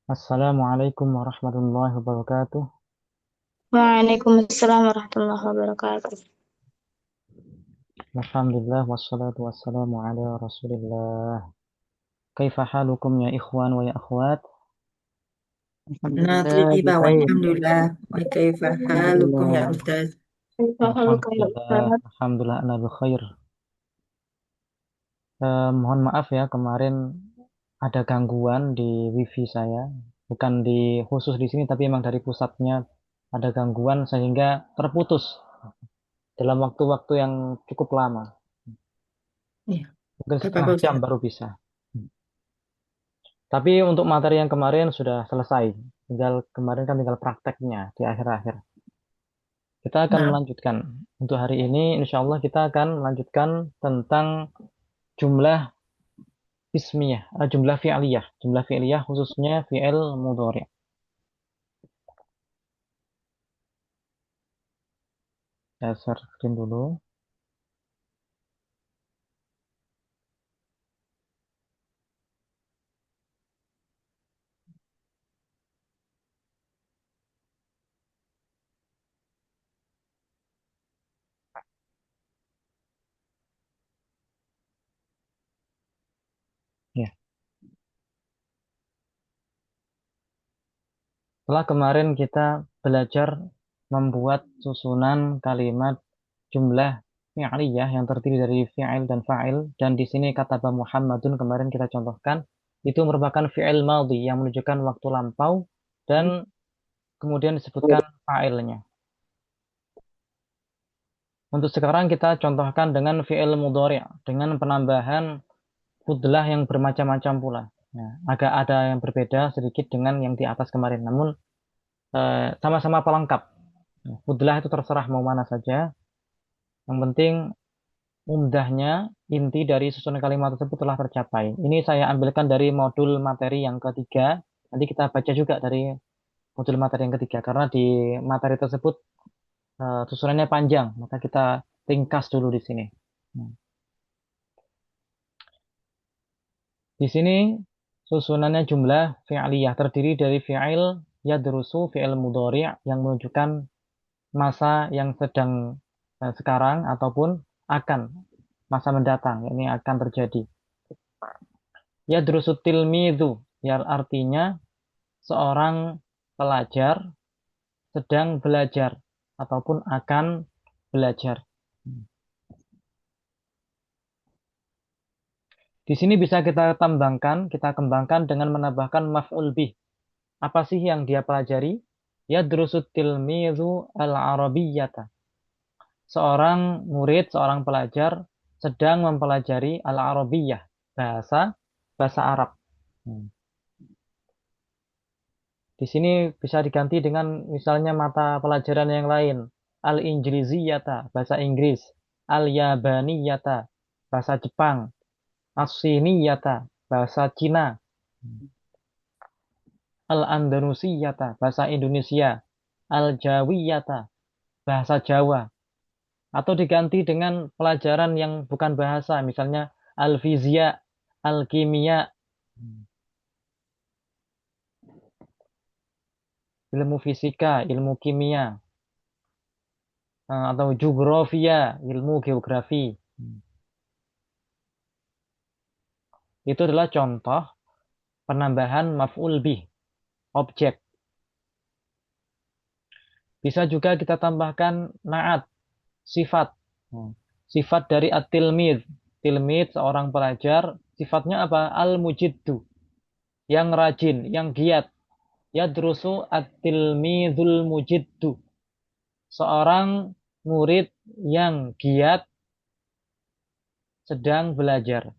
Assalamualaikum warahmatullahi wabarakatuh. Waalaikumsalam warahmatullahi wabarakatuh. Alhamdulillah wassalatu wassalamu ala Rasulillah. Kaifa halukum ya ikhwan wa ya akhwat? Nah, Alhamdulillah, tiba bikhair. walhamdulillah. Wa kaifa halukum ya Alhamdulillah. Ustaz? Kaifa haluka ya Alhamdulillah. Ustaz? Alhamdulillah ana bi khair. Mohon maaf ya kemarin ada gangguan di wifi saya. Bukan di khusus di sini tapi emang dari pusatnya ada gangguan sehingga terputus dalam waktu-waktu yang cukup lama. Iya, Mungkin gak setengah apa-apa jam Ustaz. baru bisa. Tapi untuk materi yang kemarin sudah selesai. Tinggal prakteknya di akhir-akhir. Kita akan Nah, melanjutkan. Untuk hari ini, insya Allah kita akan melanjutkan tentang jumlah ismiyah, jumlah fi'liyah. Jumlah fi'liyah khususnya fi'il mudhari'. Saya share screen dulu. Ya. Setelah kemarin kita belajar membuat susunan kalimat jumlah fi'liyah yang terdiri dari fi'il dan fa'il, dan di sini kata Muhammadun kemarin kita contohkan itu merupakan fi'il madhi yang menunjukkan waktu lampau dan kemudian disebutkan fa'ilnya. Untuk sekarang kita contohkan dengan fi'il mudhari' dengan penambahan fudlah yang bermacam-macam pula. Nah, agak ada yang berbeda sedikit dengan yang di atas kemarin, namun sama-sama pelengkap. Fudlah itu terserah mau mana saja. Yang penting mudahnya inti dari susunan kalimat tersebut telah tercapai. Ini saya ambilkan dari modul materi yang ketiga. Nanti kita baca juga dari modul materi yang ketiga karena di materi tersebut susunannya panjang, maka kita ringkas dulu di sini. Nah, di sini susunannya jumlah fi'liyah terdiri dari fi'il yadrusu, fi'il mudhari' yang menunjukkan masa yang sedang sekarang ataupun akan masa mendatang, ini akan terjadi. Yadrusu tilmidhu, yang artinya seorang pelajar sedang belajar ataupun akan belajar. Di sini bisa kita kembangkan dengan menambahkan maf'ul bih. Apa sih yang dia pelajari? Yadrusu tilmidhu al-arabiyyata. Seorang murid, seorang pelajar sedang mempelajari al-arabiyyah, bahasa bahasa Arab. Hmm. Di sini bisa diganti dengan misalnya mata pelajaran yang lain. Al-Injiliziyata, bahasa Inggris. Al-Yabaniyata, bahasa Jepang. As-Siniyata, bahasa Cina. Al-Andalusiyata, bahasa Indonesia. Al-Jawiyata, bahasa Jawa. Atau diganti dengan pelajaran yang bukan bahasa, misalnya Al-Fizia, Al-Kimia, ilmu fisika, ilmu kimia, atau geografia, ilmu geografi. Itu adalah contoh penambahan maf'ul bih, objek. Bisa juga kita tambahkan na'at, sifat. Sifat dari at-tilmid. Tilmid, seorang pelajar, sifatnya apa? Al-mujiddu, yang rajin, yang giat. Yadrusu at-tilmidul mujiddu. Seorang murid yang giat sedang belajar.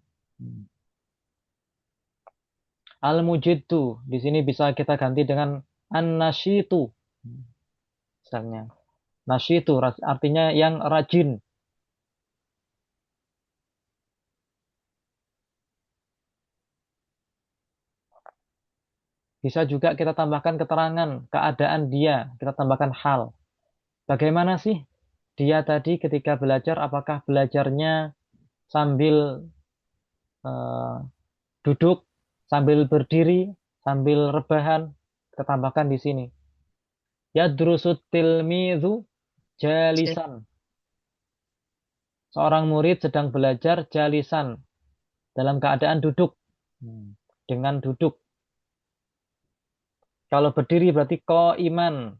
Al-mujiddu, di sini bisa kita ganti dengan an-nasyitu. Misalnya, nasyitu artinya yang rajin. Bisa juga kita tambahkan keterangan, keadaan dia, kita tambahkan hal. Bagaimana sih dia tadi ketika belajar, apakah belajarnya sambil eh, duduk, sambil berdiri, sambil rebahan, kita tambahkan di sini. Yadrusut tilmidhu jalisan. Seorang murid sedang belajar jalisan, dalam keadaan duduk. Dengan duduk. Kalau berdiri berarti iman.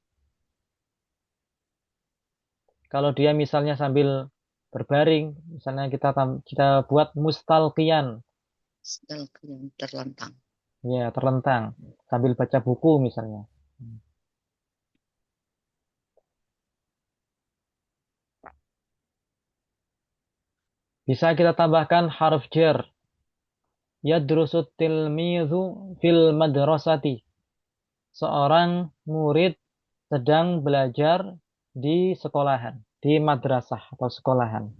Kalau dia misalnya sambil berbaring, misalnya kita buat mustalqiyan. Mustalqiyan, terlentang. Ya, terlentang sambil baca buku misalnya. Bisa kita tambahkan harf jar. Yadrusut tilmidhu fil madrasati. Seorang murid sedang belajar di sekolahan, di madrasah atau sekolahan.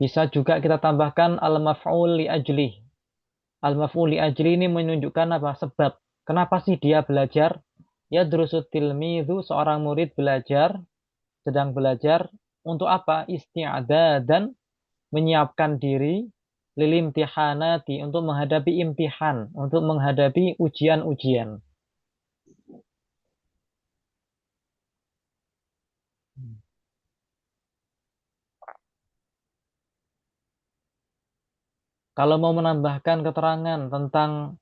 Bisa juga kita tambahkan al-maf'ul li ajlih. Al-maf'ul li ajli ini menunjukkan apa? Sebab. Kenapa sih dia belajar? Ya drusut tilmidhu, seorang murid belajar, sedang belajar untuk apa? Isti'adadan, menyiapkan diri lil imtihanati, untuk menghadapi imtihan, untuk menghadapi ujian-ujian. Kalau mau menambahkan keterangan tentang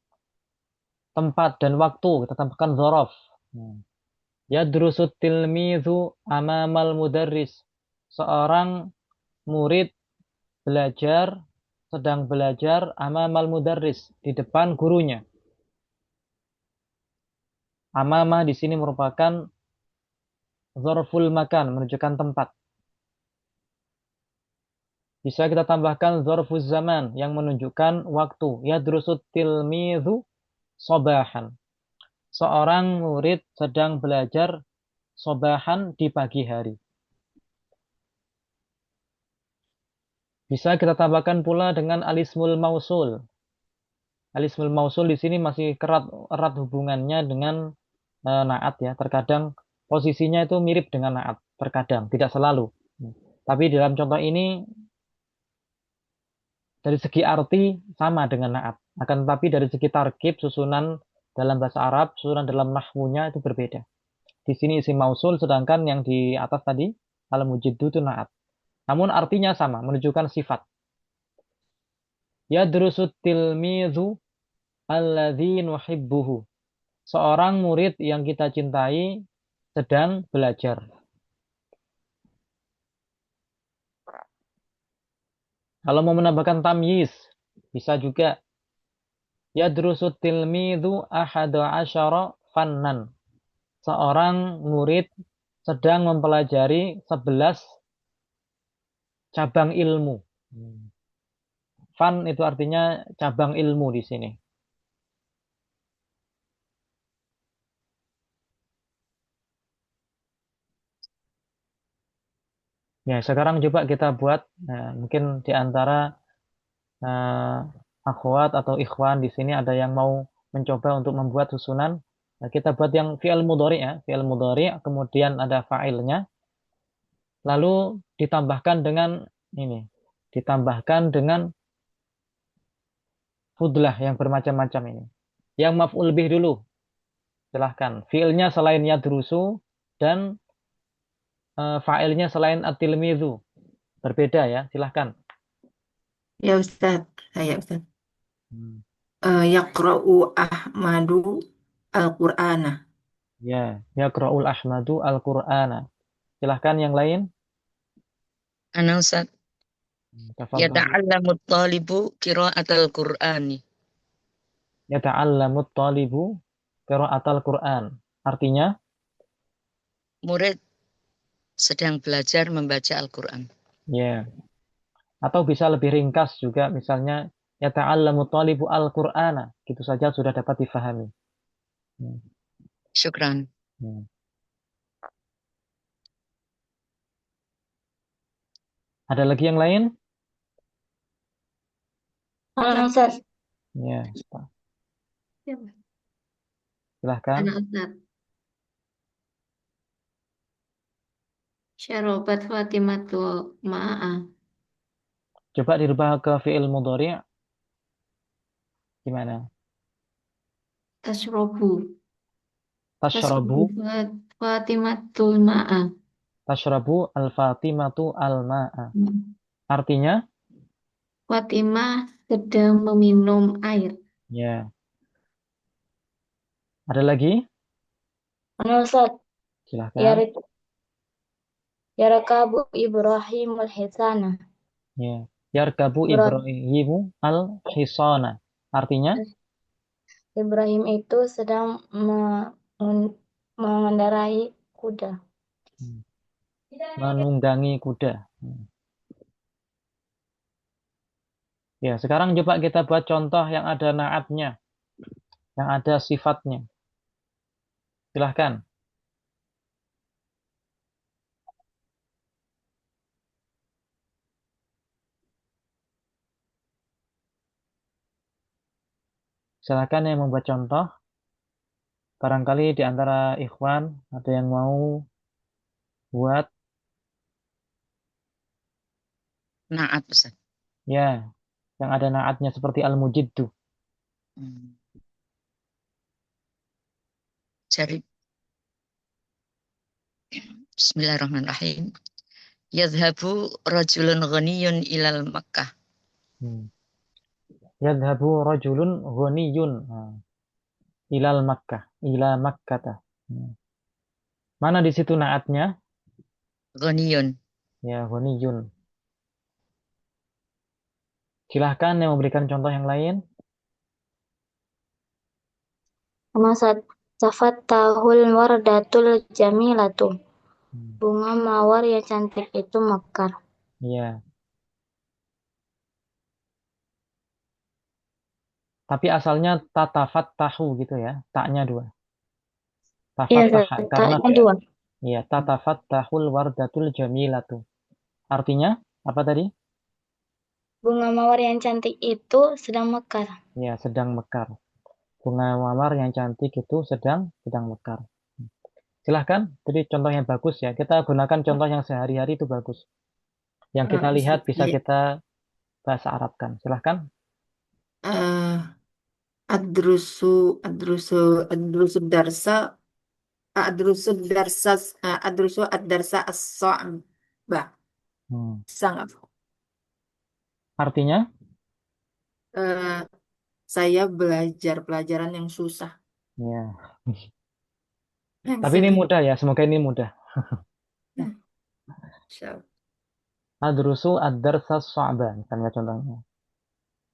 tempat dan waktu, kita tambahkan dzaraf. Yadrusut tilmidhu amamal mudarris. Seorang murid belajar, sedang belajar amamal mudarris, di depan gurunya. Amama di sini merupakan dzarful makan, menunjukkan tempat. Bisa kita tambahkan dzarfuz zaman yang menunjukkan waktu. Yadrusut tilmidhu sobahan. Seorang murid sedang belajar sobahan di pagi hari. Bisa kita tambahkan pula dengan alismul mausul. Alismul mausul di sini masih erat hubungannya dengan naat ya. Terkadang posisinya itu mirip dengan naat, terkadang tidak selalu. Tapi dalam contoh ini dari segi arti sama dengan naat. Akan tetapi dari segi tarkib, susunan dalam bahasa Arab, susunan dalam nahwunya itu berbeda. Di sini isim mausul, sedangkan yang di atas tadi al-mujiddu itu naat. Namun artinya sama, menunjukkan sifat. Yadrusut tilmidhu alladzi nuhibbuhu. Seorang murid yang kita cintai sedang belajar. Kalau mau menambahkan tamyiz, bisa juga. Yadrusut tilmidhu ahada asyara fannan. Seorang murid sedang mempelajari 11 cabang ilmu. Fan itu artinya cabang ilmu di sini. Ya, sekarang coba kita buat, mungkin di antara akhwat atau ikhwan di sini ada yang mau mencoba untuk membuat susunan. Nah, kita buat yang fi'il mudhari ya, fi'il mudhari, kemudian ada fa'ilnya, lalu ditambahkan dengan ini, ditambahkan dengan fudlah yang bermacam-macam ini. Yang maf'ul bih dulu, silahkan. Fi'ilnya selain yadrusu dan fa'ilnya selain at-tilmidhu. Berbeda ya, silahkan. Ya Ustaz, saya Ustaz. Hmm. Yaqra'u Ahmadu Al-Qur'ana. Ya, yaqra'ul Ahmadu Al-Qur'ana. Silahkan yang lain. Ana Ustaz. Tafadhal. Yata'allamu at-talibu qira'atal Qur'ani. Yata'allamut talibu qira'atal Qur'an. Artinya, Murid sedang belajar membaca Al-Quran. ya. Atau bisa lebih ringkas juga, misalnya yata'allamut talibu al-Qur'ana. Gitu saja sudah dapat difahami. Syukran. Ada lagi yang lain? Ustaz. Ya, Pak. Silahkan. Anak Ustaz. Syarobat Fatimatul Ma'ah. Coba dirubah ke fi'il mudhari' gimana? Tashrobu. Tashrabu, Tashrobu Fatimatul ma'a. tashrabu al-Fatimatu al-ma'a. Artinya, Fatimah sedang meminum air. ya. Ada lagi? Ana Ustaz, Silahkan. yarakabu Ibrahim al-Hisana. Ya. Yarkabu Ibrahim, Ibrahimu al-Hisana. Artinya, Ibrahim itu sedang mengendarai kuda. menunggangi kuda. Ya, sekarang coba kita buat contoh yang ada naatnya, yang ada sifatnya. Silahkan. Silahkan yang membuat contoh. Barangkali di antara ikhwan ada yang mau buat, Naat, Ustaz. ya, yang ada naatnya seperti al-mujiddu. Hmm. Cari. Bismillahirrahmanirrahim. Yadhabu rajulun ghaniyun ilal Makkah. Hmm. Yadhabu rajulun ghaniyun. Nah, ilal Makkah, ila Makkata. Hmm. Mana di situ naatnya? Ghaniyun. Ya, ghaniyun. Silahkan yang memberikan contoh yang lain. Masad tafatahul wardatul jamilatu. Hmm. Bunga mawar yang cantik itu mekar. Ya, tapi asalnya tatafat tahu gitu ya, taknya dua. Iya, Tafattaha karena taknya dua. ya tatafattahul wardatul jamilatu. Artinya apa tadi? Bunga mawar yang cantik itu sedang mekar. Ya, sedang mekar. Bunga mawar yang cantik itu sedang mekar. Silahkan, jadi contoh yang bagus ya. Kita gunakan contoh yang sehari-hari itu bagus. Yang kita lihat Ustaz, bisa iya. kita bahasa Arabkan. Silahkan. Eh, adrusu adrusu adrusu darsa adrusu darsa adrusu ad-darsa as-sa'bah. Hmm. Sangat. Artinya, Eh, saya belajar pelajaran yang susah. ya. Yang Tapi ini sulit. mudah ya. Semoga ini mudah. Insya Adrusu ad-darsa as-sa'ba, misalnya contohnya.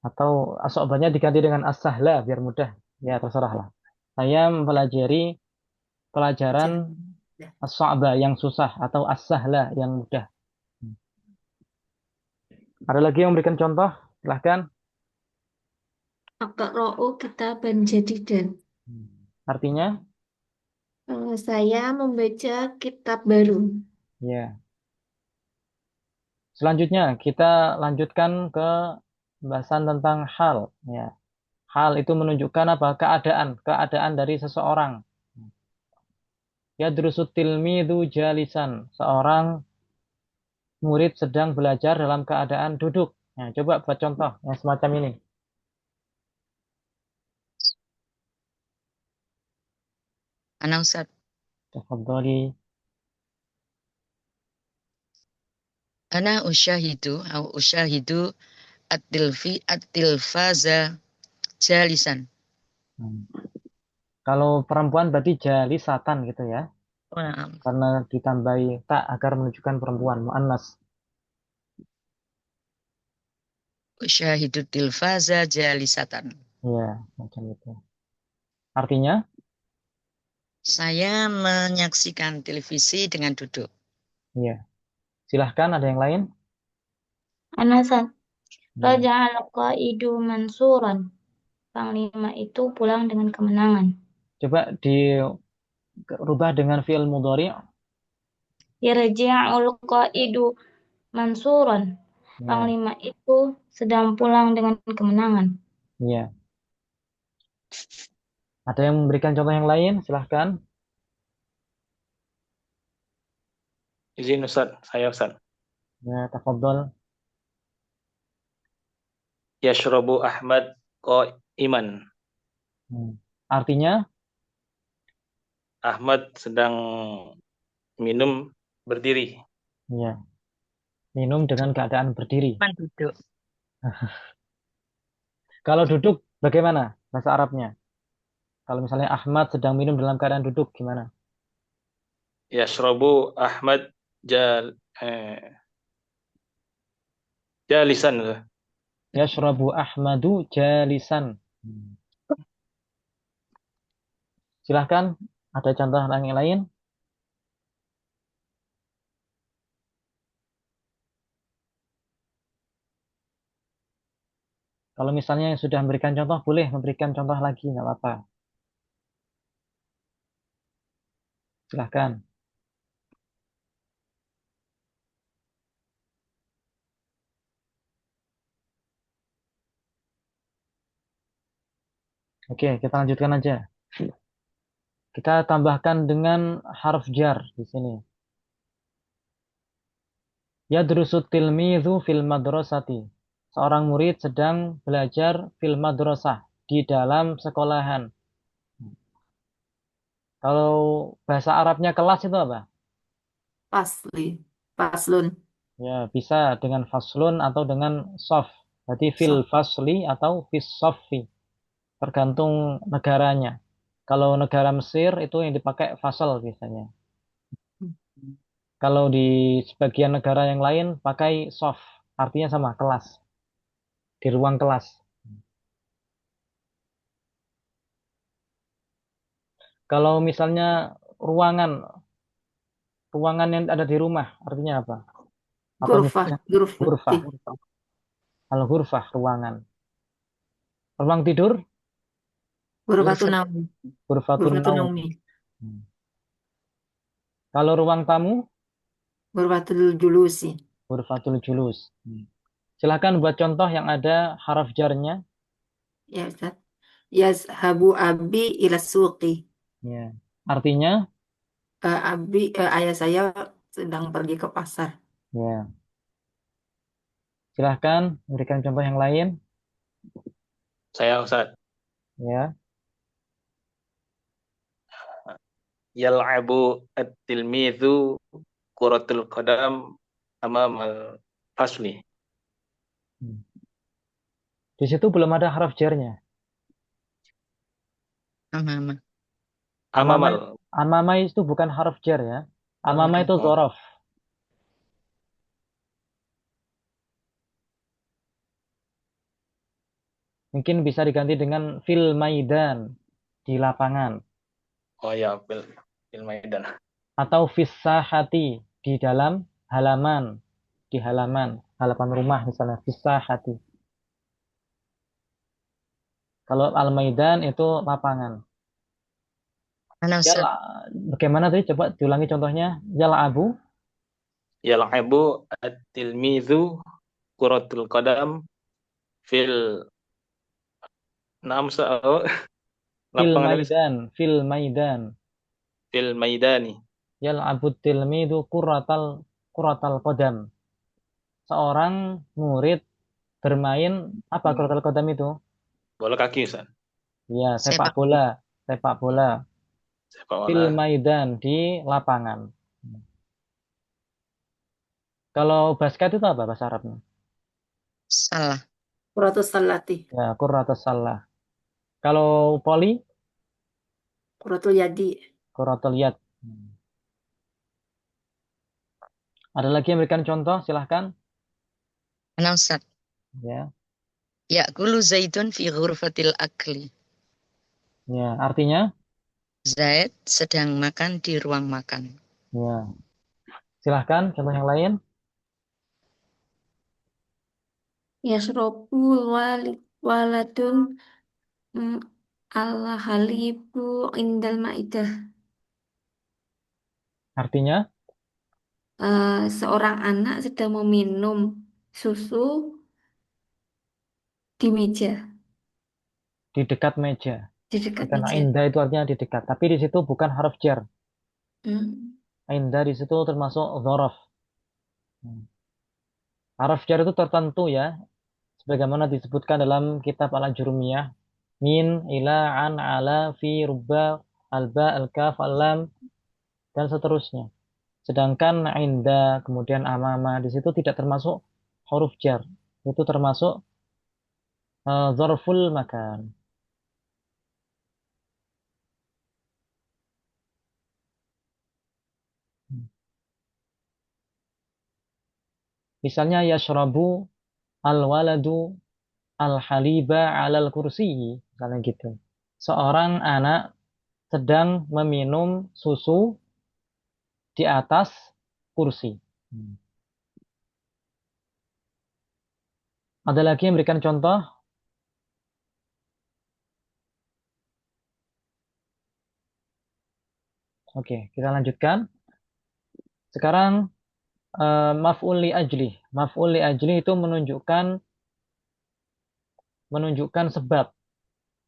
Atau as-sa'banya diganti dengan as-sahla biar mudah. Ya, terserah lah. Saya mempelajari pelajaran Allah. as-sa'ba yang susah atau as-sahla yang mudah. Ada lagi yang memberikan contoh? Silahkan. Aqra'u kitaban jadidan. Artinya, Saya membaca kitab baru. ya. Selanjutnya kita lanjutkan ke pembahasan tentang hal. Ya. Hal itu menunjukkan apa? Keadaan dari seseorang. Ya drusut tilmidhu jalisan. Seorang murid sedang belajar dalam keadaan duduk. Nah, coba buat contoh yang semacam ini. Ana Ustaz. Tafadhali. Ana usyahidu at-tilfaza jalisan. Hmm. Kalau perempuan berarti jalisatan gitu ya. Oh, na'am. Karena ditambahi tak agar menunjukkan perempuan, muannas. Usyahidu tilfaza jalisatan. Ya, macam itu. Artinya, Saya menyaksikan televisi dengan duduk. ya. Silahkan ada yang lain. Anasan. Ya. Raja al-Qaidu Mansuran. Panglima itu pulang dengan kemenangan. Coba dirubah dengan fi'il mudhari'. Yarji'ul Qaidu Mansuran. Ya, Panglima itu sedang pulang dengan kemenangan. ya. Ada yang memberikan contoh yang lain? Silahkan. Izin Ustaz, saya Ustaz. Ya, tafadhol. Yashrabu Ahmad qa'iman. Artinya, Ahmad sedang minum berdiri. ya, minum dengan keadaan berdiri. Cuman duduk. Kalau duduk, bagaimana bahasa Arabnya? Kalau misalnya Ahmad sedang minum dalam keadaan duduk, gimana? Yashrabu Ahmad jalisan. Yashrabu Ahmadu jalisan. Silahkan, ada contoh yang lain? Kalau misalnya yang sudah memberikan contoh, boleh memberikan contoh lagi, nggak apa-apa. Silahkan. Oke, kita lanjutkan aja. Kita tambahkan dengan harf jar di sini. Yadrusut tilmidhu fil madrasati. Seorang murid sedang belajar fil madrasah, di dalam sekolahan. Kalau bahasa Arabnya kelas itu apa? Fasli. Faslun. Ya, bisa dengan faslun atau dengan sof. Berarti fil Sof. fasli atau fis soffi. Tergantung negaranya. Kalau negara Mesir itu yang dipakai fasal biasanya. Kalau di sebagian negara yang lain pakai sof. Artinya sama, kelas. Di ruang kelas. Kalau misalnya ruangan yang ada di rumah, artinya apa? Atau Gurfah. misalnya Gurfati. ghurfah. Al-ghurfah, ruangan. Ruang tidur, Gurfatun Ghurfat. naumi. ghurfatun Gurfatun naum. naumi. Kalau ruang tamu, Gurfatul julusi. ghurfatul julus. Silakan buat contoh yang ada haraf jarnya. Ya, Ustaz. Yazhabu abi ila suqi. Ya. Artinya, Ayah saya sedang pergi ke pasar. ya. Silahkan berikan contoh yang lain. Saya Ustaz. Ya. Yal'abu at-tilmidhu kuratul qadam amamal fasli. Di situ belum ada haraf jarnya. Amama. Amamal. Amama itu bukan haraf jar ya. Amama itu dzaraf. Mungkin bisa diganti dengan fil maidan, di lapangan. Oh ya, fil maidan. Atau fis sahati, di dalam halaman. Di halaman rumah misalnya, fis sahati. Kalau al-maidan itu lapangan. Mana Ustaz? Bagaimana tadi? Coba diulangi contohnya. Yal'abu. Yal'abu at-tilmidhu kuratul qadam fil namsa Fil lapangan maidan. Fil maidan. fil maidani. Yal'abu tilmidu kuratal qadam. Seorang murid bermain apa kuratal qadam itu? Bola kaki Ustaz. Ya, sepak Sepak bola. Sepak bola. Sepak Fil bola. maidan, di lapangan. Kalau basket itu apa bahasa Arabnya? salah. Kuratus salati. Ya, qurratus salah. Kalau poli, Kuratul yadi. qurratul yad. Ada lagi yang berikan contoh, silahkan. Mana Ustaz? Ya, Ya'kulu Zaidun fi ghurfatil akli. ya. Artinya, Zaid sedang makan di ruang makan. ya. Silahkan contoh yang lain. Yasrobu waladun ala halibu indal ma'idah. Artinya, Seorang anak sedang meminum susu di meja, di dekat meja. di dekat Karena meja. indah itu artinya di dekat. Tapi di situ bukan harf jar. Hmm. Indah di situ termasuk dzaraf. Harf jar itu tertentu ya. sebagaimana disebutkan dalam kitab Al-Ajurumiyah, min, ila, an, ala, fi, rubba, alba, al-kaf, al-lam, dan seterusnya. Sedangkan inda, kemudian amama, di situ tidak termasuk huruf jar. Itu termasuk zarful makan. Misalnya yashrabu al-waladu al-haliba alal kursiyi, misalnya gitu. Seorang anak sedang meminum susu di atas kursi. Ada lagi yang memberikan contoh? Oke, kita lanjutkan. Sekarang maf'ul li ajli. Maf'ul li ajli itu menunjukkan sebab.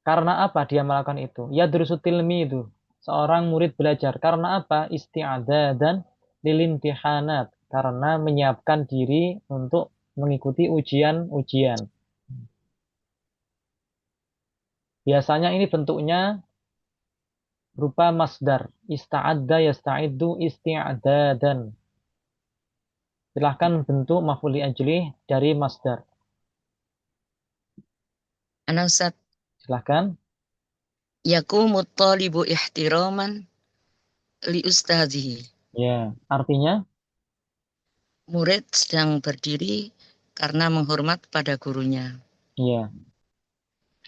Karena apa dia melakukan itu? Yadrusu tilmidu. Seorang murid belajar. Karena apa? Isti'adadan lilimtihanat. Karena menyiapkan diri untuk mengikuti ujian-ujian. Biasanya ini bentuknya berupa masdar. Ista'adda yasta'iddu isti'adadan. Silahkan bentuk maf'ul li ajli dari masdar. Ana Ustaz, Silahkan. yaqumu talibu ihtiraman li ustadzihi. Ya, artinya Murid sedang berdiri karena menghormat pada gurunya. ya.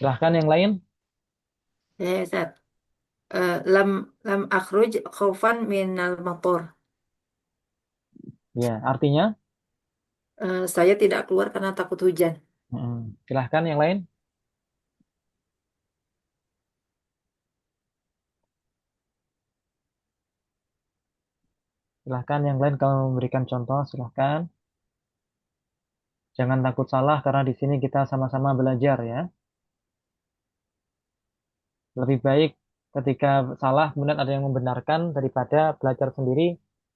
Silahkan yang lain. Ya, Ustaz. Lam akhruj khaufan minal mator. Ya, artinya Saya tidak keluar karena takut hujan. silahkan yang lain. Silahkan yang lain kalau memberikan contoh, silahkan. Jangan takut salah karena di sini kita sama-sama belajar ya. Lebih baik ketika salah kemudian ada yang membenarkan daripada belajar sendiri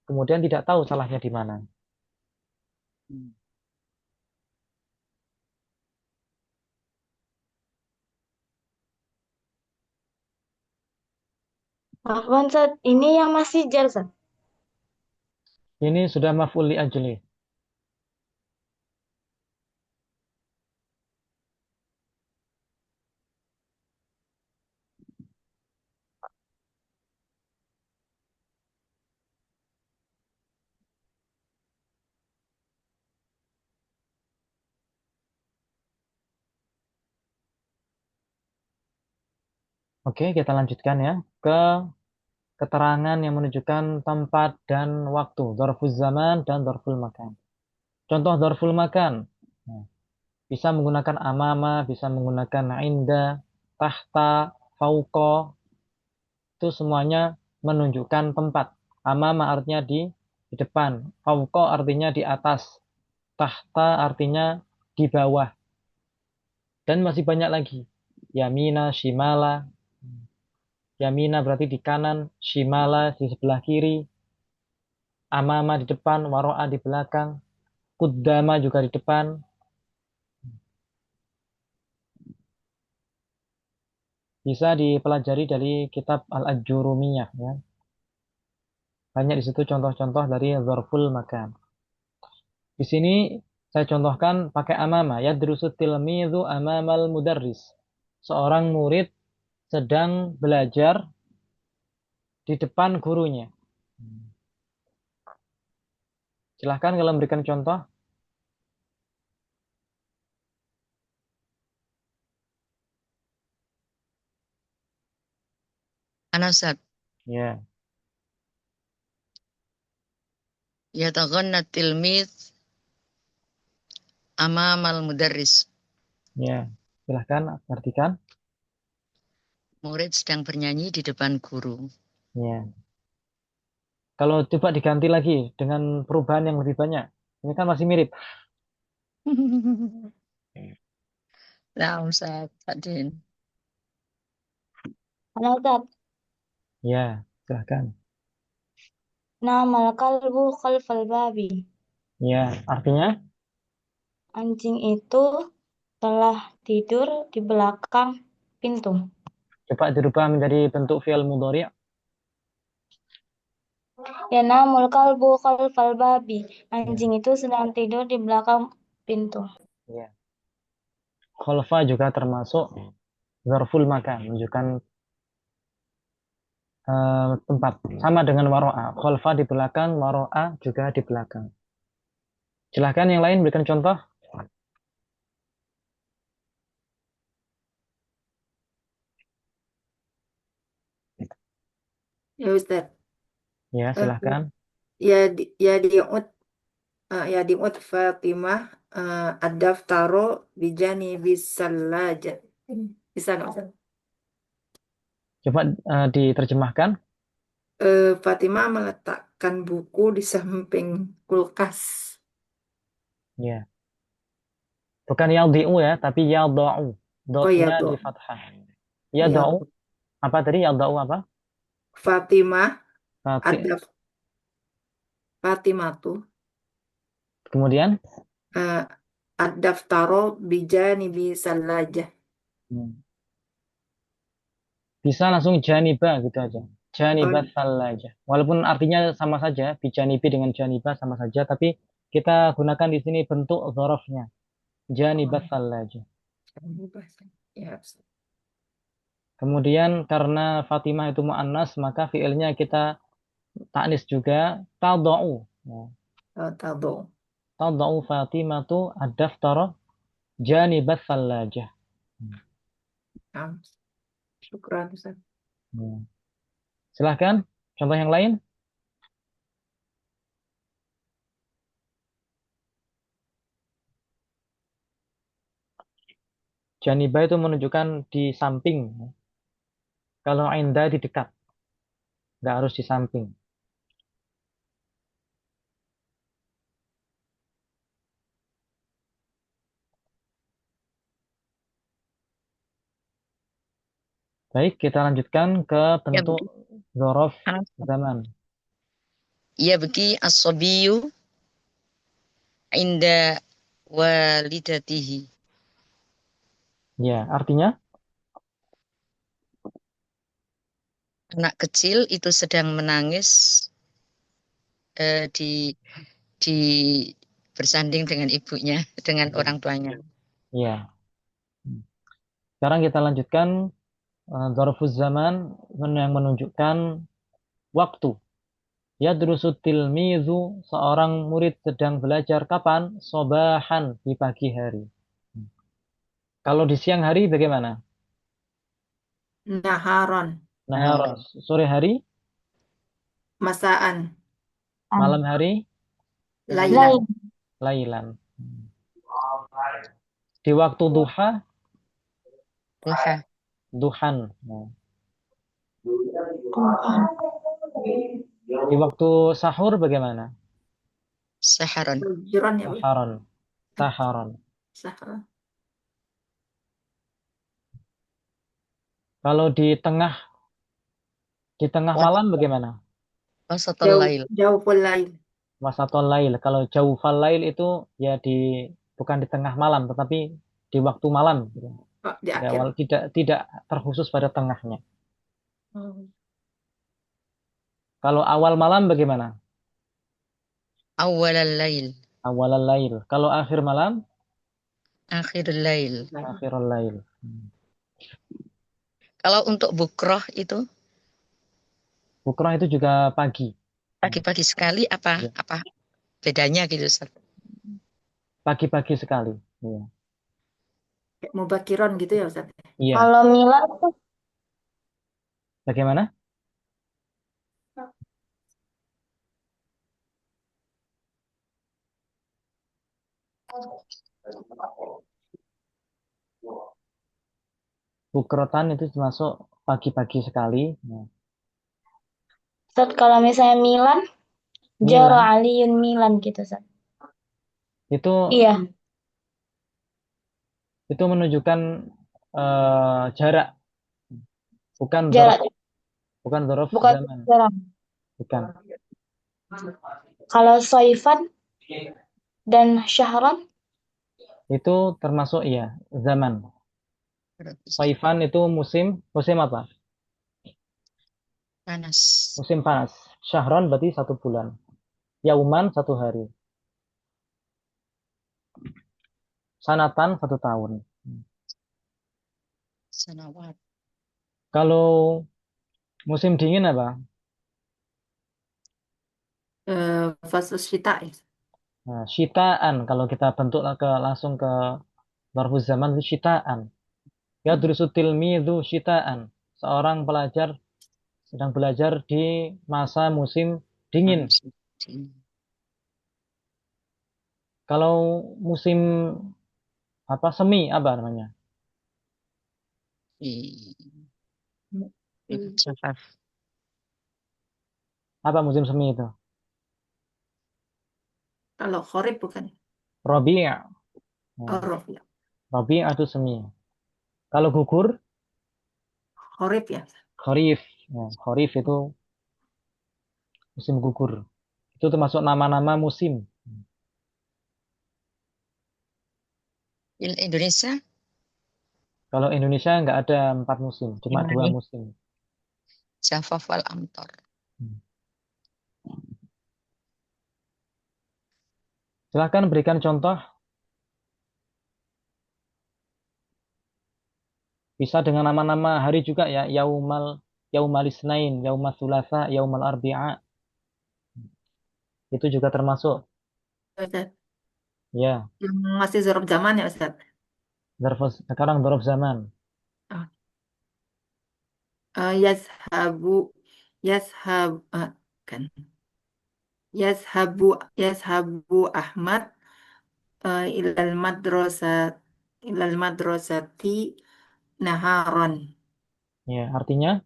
kemudian tidak tahu salahnya di mana. Afwan, Ustaz. Ini yang masih jar, Ustaz. Ini sudah maf'ul li ajli. Oke, kita lanjutkan ya ke keterangan yang menunjukkan tempat dan waktu, dzarful zaman dan dzarful makan. Contoh dzarful makan. Nah, bisa menggunakan amama, bisa menggunakan inda, tahta, fauqa. Itu semuanya menunjukkan tempat. Amama artinya di depan. Fauqa artinya di atas. Tahta artinya di bawah. Dan masih banyak lagi. Yamina, shimala. Yamina berarti di kanan, shimala di sebelah kiri, amama di depan, waro'a di belakang, kuddama juga di depan. Bisa dipelajari dari kitab Al-Ajurumiyah ya. Banyak di situ contoh-contoh dari dzarful makan. Di sini saya contohkan pakai amama ya, yadrusu tilmidhu amamal mudarris. Seorang murid sedang belajar di depan gurunya. Silahkan kalau memberikan contoh. Ana Ustaz, Ya, yataghanna tilmid amamal mudarris. ya. Silahkan artikan. Murid sedang bernyanyi di depan guru. Ya. Kalau coba diganti lagi dengan perubahan yang lebih banyak. Ini kan masih mirip. Nah, Ustaz, Pak Din. Halo, Ustaz. Ya, silahkan. Namal kalbu khalfal babi. Ya, artinya? Anjing itu telah tidur di belakang pintu. Coba dirubah menjadi bentuk fi'il mudhari'. Yanamul kalbu khalfal babi. Anjing itu sedang tidur di belakang pintu. Ya. Khalfa juga termasuk zarful makan, menunjukkan tempat. Sama dengan waro'a. Khalfa di belakang, waro'a juga di belakang. Silahkan yang lain berikan contoh. Ya Ustaz. Ya, Eh, silahkan. ya diut Fatimah ad-daftaro bijani bisalaja. Bisa nggak Ustaz? Coba diterjemahkan. Fatimah meletakkan buku di samping kulkas. Ya. Bukan yadhi'u ya, tapi yadha'u. Oh ya, Dotnya Do. di fathah. Ya, Yadha'u. Do. Apa tadi? Yadha'u apa? Fatimah Fati. ad Fatimah tuh Kemudian? ad-daftaro bijani bisalaja. Bisa langsung janiba gitu aja. Janiba Oh, aja. Walaupun artinya sama saja, bijanibi dengan janiba sama saja, tapi kita gunakan di sini bentuk dzarafnya. Janiba aja. ya, Ustaz. Kemudian karena Fatimah itu muannas, maka fiilnya kita ta'nis juga tadau. Tado. Tadau Fatimatu ad-daftara janiba aja. Ah, syukran Ustaz. Silahkan, contoh yang lain. Janiba itu menunjukkan di samping. Kalau inda di dekat. Nggak harus di samping. Baik, kita lanjutkan ke bentuk dzaraf zaman. Yabki as-sabiyyu inda walidatihi. Ya, artinya Anak kecil itu sedang menangis di bersanding dengan ibunya, dengan orang tuanya. ya. Sekarang kita lanjutkan dzarfuz zaman yang menunjukkan waktu. Yadrusu tilmizu, seorang murid sedang belajar kapan? Sobahan, di pagi hari. Kalau di siang hari bagaimana? Naharon. Nahar, sore hari, Masaan. malam hari, Lailan. lailan. Di waktu duha, Duha. duhan. Di waktu sahur bagaimana? Saharon. Jiran ya, Bu? Saharon. Saharon. Saharon. Kalau di tengah malam bagaimana? Wasatul lail. Jauh lail. Wasatul lail. Kalau jawfal lail itu ya bukan di tengah malam, tetapi di waktu malam. Gitu. Oh, di Ya, akhir. tidak terkhusus pada tengahnya. Hmm. Kalau awal malam bagaimana? Awalal lail. Awal lail. Kalau akhir malam? Akhirul lail. Akhirul lail. Kalau untuk bukroh itu? Bukroh itu juga pagi. Pagi-pagi sekali apa bedanya gitu Ustaz? Pagi-pagi sekali. Ya. Mubakiron gitu ya Ustaz? Iya. Kalau Mila tuh Bagaimana? Bukrotan itu termasuk pagi-pagi sekali. Ya. Ustaz, kalau misalnya Milan, Jaro Aliyun Milan gitu Ustaz. Itu Iya. Itu menunjukkan jarak. Bukan Jarak. Bukan dzaraf Bukan zaman. jarak. Bukan. Kalau Soifan dan Syahran? Itu termasuk ya zaman. Berarti Saifan itu musim musim apa? panas. Musim panas. Syahron berarti 1 bulan. Yauman 1 hari. Sanatan 1 tahun. Sanawat. Kalau musim dingin apa? Fase syita ya. Nah, syitaan. Kalau kita bentuk langsung ke zarfuz zaman itu syitaan. Ya drusutil midhu syitaan. Seorang pelajar sedang belajar di masa musim dingin. Musim dingin. Kalau musim apa semi apa namanya? Jafaf. Apa musim semi itu? Kalau khorib bukan. Rabi'. Oh, Nah, rob ya. Rabi' itu semi. Kalau gugur, Khorib ya. kharif. Nah, kharif itu musim gugur. Itu termasuk nama-nama musim. Di Indonesia Kalau Indonesia nggak ada 4 musim, cuma 2 gimana? musim. Jafaf wal amtor. Hmm. Silahkan berikan contoh. Bisa dengan nama-nama hari juga ya. Yaumal Isnain, Yaumal Thulatha, Yaumal Arbi'a. Itu juga termasuk. Ustaz. Ya, Yang masih zorob zaman ya Ustaz. sekarang dzaraf zaman. Oh. Yashabu kan. Yashabu Ahmad ilal madrasati naharon. Ya, artinya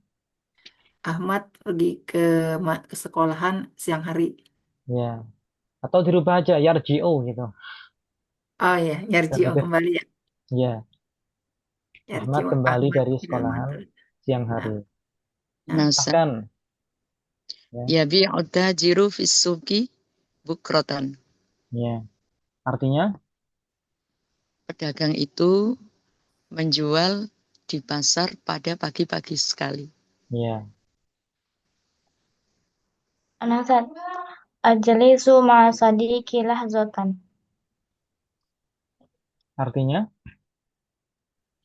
Ahmad pergi ke sekolahan siang hari. ya. Atau dirubah aja yarji'u gitu. Oh ya, Dan yarji'u lebih kembali ya. ya, Ahmad Yarji'u kembali Ahmad dari ilal sekolahan madrasah. siang Nah, hari. nah. Nasa. Bahkan ya, Yabi'u tajiru fis suqi bukrotan. ya. Artinya Pedagang itu menjual di pasar pada pagi-pagi sekali. ya, Anasat. Ajlisu ma'a sadiqi lahzatan. artinya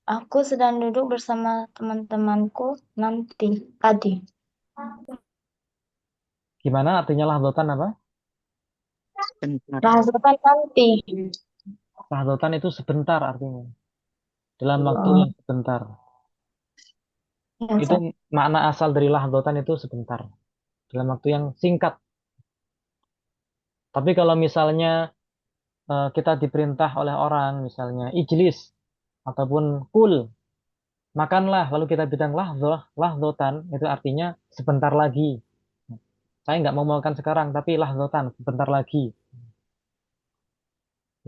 Aku sedang duduk bersama teman-temanku tadi. gimana artinya lahdotan apa? Bentar. Lahzatan nanti. Lahdotan itu sebentar artinya. Dalam waktu Oh, yang sebentar. ya, Itu Ustaz. makna asal dari lahdotan itu sebentar. Dalam waktu yang singkat. Tapi kalau misalnya kita diperintah oleh orang, misalnya ijlis ataupun kul, makanlah, lalu kita bilang lahdotan, itu artinya sebentar lagi. Saya nggak mau makan sekarang, tapi lahdotan, sebentar lagi.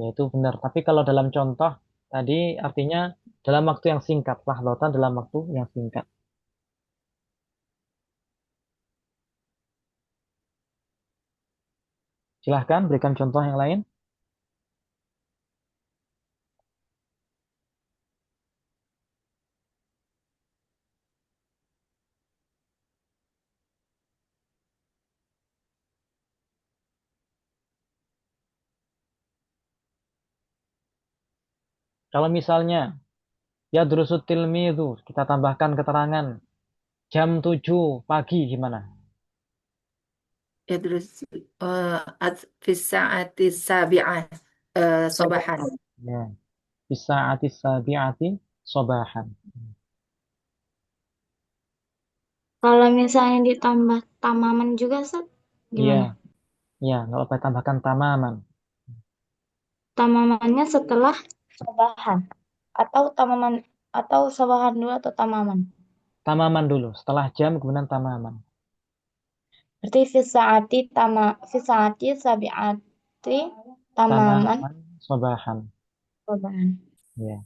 Ya itu benar. Tapi kalau dalam contoh tadi artinya dalam waktu yang singkat, lahdotan dalam waktu yang singkat. Silahkan berikan contoh yang lain. Kalau misalnya ya drusut tilmidhu, kita tambahkan keterangan jam 7 pagi gimana? Yadrus fis sa'ati sabi'ah sobahan. Ya, bisa atis sabiati sobahan. Kalau misalnya ditambah tamaman juga, Ustaz, Iya, gimana? iya, nggak apa-apa tambahkan tamaman. Tamamannya setelah sobahan. Atau sobahan dulu atau tamaman. Tamaman dulu, setelah jam kemudian tamaman. Berarti fi saati sabi'ati tamaman Tamaman sobahan. sobahan. Ya.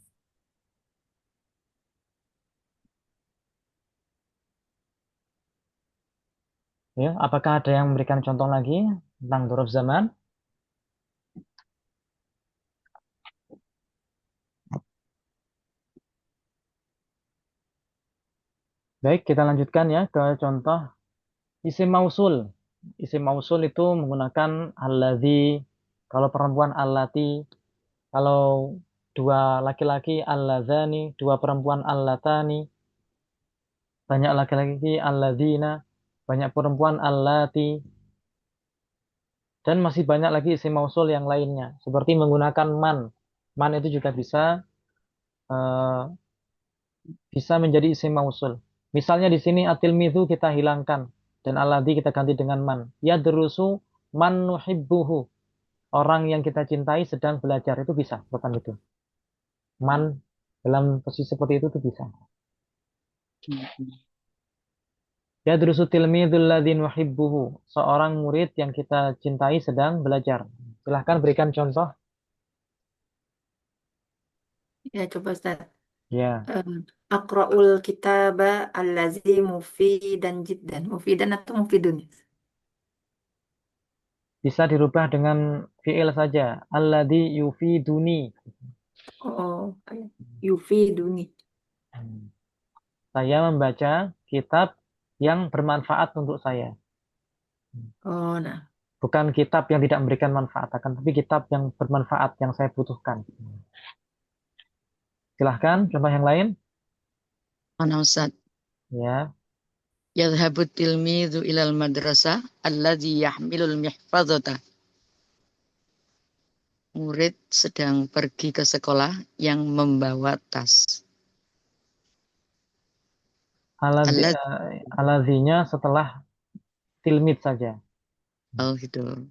Ya, apakah ada yang memberikan contoh lagi tentang dzaraf zaman? Baik, kita lanjutkan ya ke contoh isim mausul. Isim mausul itu menggunakan alladzi, kalau perempuan allati, kalau dua laki-laki alladzani, dua perempuan allatani, banyak laki-laki alladzina, banyak perempuan allati, dan masih banyak lagi isim mausul yang lainnya, seperti menggunakan man. Man itu juga eh, bisa menjadi isim mausul. Misalnya di sini atilmidhu kita hilangkan dan alladzi kita ganti dengan man. Yadrusu man nuhibbuhu. Orang yang kita cintai sedang belajar, itu bisa bukan itu. Man dalam posisi seperti itu tuh bisa. Yadrusu tilmidhul ladzi nuhibbuhu. Seorang murid yang kita cintai sedang belajar. Silahkan berikan contoh. Ya, coba Ustaz. Ya, Aqra'ul kitaba allazi mufidan jiddan. Mufidan atau mufidun? bisa dirubah dengan fiil saja. Alladzi yufiduni. Oh, yufiduni. Saya membaca kitab yang bermanfaat untuk saya. Oh, nah. Bukan kitab yang tidak memberikan manfaat, akan tapi kitab yang bermanfaat yang saya butuhkan. Silahkan, contoh yang lain. Mana Ustaz? Ya, Yadhabu tilmidhu ilal madrasah alladhi yahmilul mihfadhata. Murid sedang pergi ke sekolah yang membawa tas. aladzi, Alladhi, aladzinya setelah tilmid saja. oh gitu.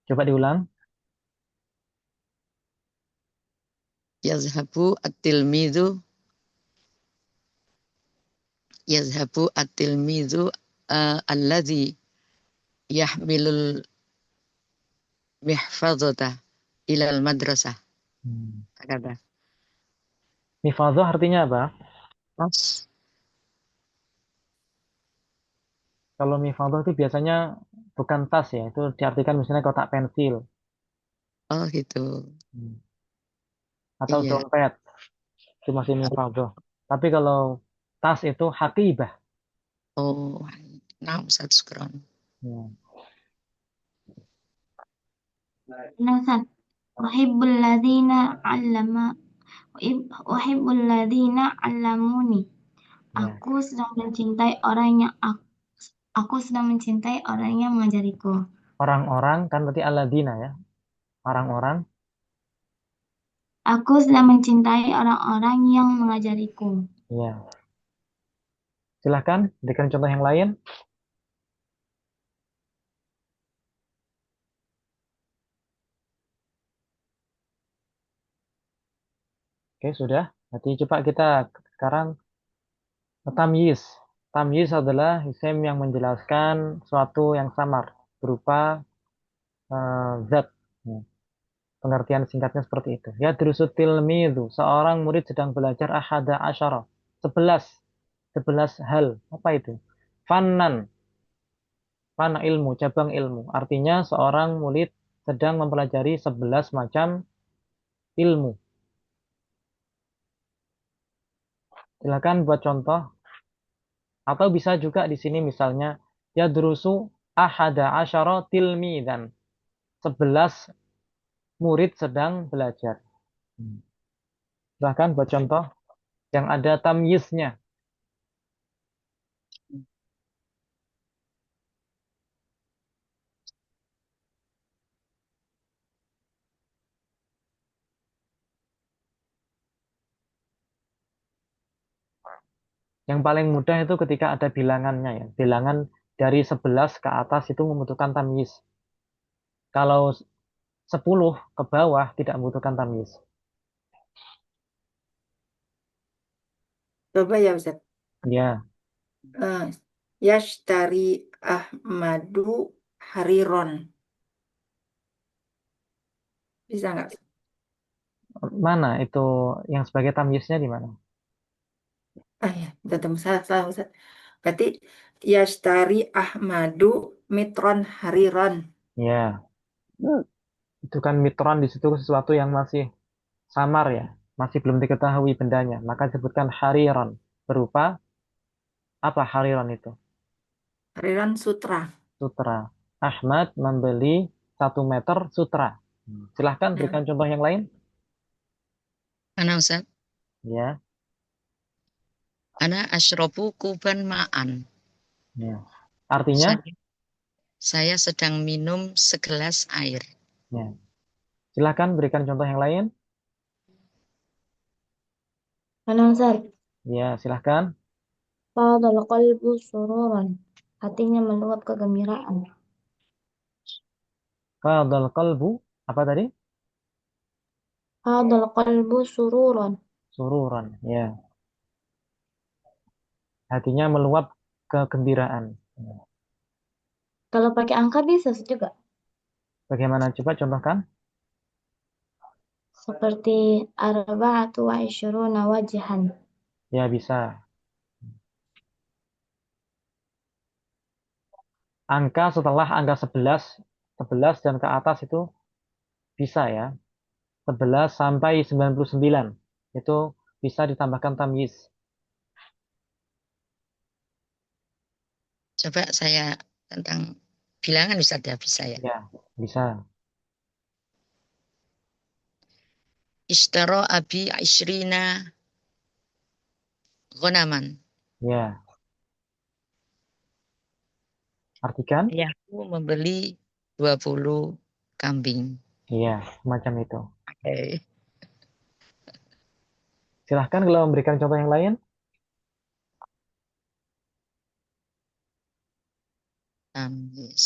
Coba diulang. Yazhabu at-tilmidhu yazhabu at-tilmidhu alladhi yahmilul mihfadhata ilal madrasah. Kata. Mifadhah artinya apa? Tas. Kalau mifadhah itu biasanya bukan tas ya, itu diartikan misalnya kotak pensil. Oh gitu. Atau Iya. dompet, itu masih mifadhah. Tapi kalau tas itu hakibah. Oh, nah Ustaz Skron. Ya. Nasab. Uhibbul ladzina 'allama Uhibbul ladzina 'allamuni. Ya. Aku sedang mencintai orang yang aku sedang mencintai orang yang mengajariku. Orang-orang kan berarti alladzina ya. Orang-orang. Aku sedang mencintai orang-orang yang mengajariku. Ya. Silahkan berikan contoh yang lain. Oke, sudah. Nanti coba kita sekarang tamyiz. Tamyiz adalah isim yang menjelaskan suatu yang samar berupa zat. Ya. Pengertian singkatnya seperti itu. Ya drusul tilmidhu. Seorang murid sedang belajar ahada asyara. 11. 11 hal. Apa itu? Fannan. Fana ilmu, cabang ilmu. Artinya seorang murid sedang mempelajari 11 macam ilmu. Silakan buat contoh. Atau bisa juga di sini misalnya ya drusu ahada asyara tilmidan. 11 murid sedang belajar. Bahkan buat contoh yang ada tamyiznya. Yang paling mudah itu ketika ada bilangannya ya. Bilangan dari 11 ke atas itu membutuhkan tamyiz. Kalau 10 ke bawah tidak membutuhkan tamyiz. Coba ya Ustaz. Ya, Eh, Yashtari Ahmadu Hariron. Bisa nggak? mana itu yang sebagai tamyiznya di mana? Ah ya, tetap salah, salah Ustaz. Berarti Yashtari Ahmadu Mitron Hariron. Ya, itu kan mitron di situ sesuatu yang masih samar ya, masih belum diketahui bendanya. Maka disebutkan hariron berupa Apa hariran itu? Hariran sutra. Sutra. Ahmad membeli 1 meter sutra. Silahkan Ya. berikan contoh yang lain. Ana Ustaz, Ya, ana asyrabu kuban ma'an. ya. Artinya, Saya sedang minum segelas air. ya. Silahkan berikan contoh yang lain. Mana Ustaz? Ya, silahkan. Fadal qalbu sururan. Hatinya meluap kegembiraan. Fadal qalbu. Apa tadi? Fadal qalbu sururan. Sururan. Ya. Hatinya meluap kegembiraan. Kalau pakai angka bisa juga. Bagaimana? Coba contohkan. Seperti arba'atu wa isyruna wajhan. Ya, bisa. Angka setelah angka 11, 11 dan ke atas itu bisa ya. 11 sampai 99. Itu bisa ditambahkan tamyiz. Coba saya tentang bilangan Ustaz ya, bisa ya. Ya, bisa. Ishtara abi ishrina ghonaman. Ya. Artikan? Ayahku membeli 20 kambing. Iya, semacam itu. Oke. Silahkan kalau memberikan contoh yang lain. Tamyiz.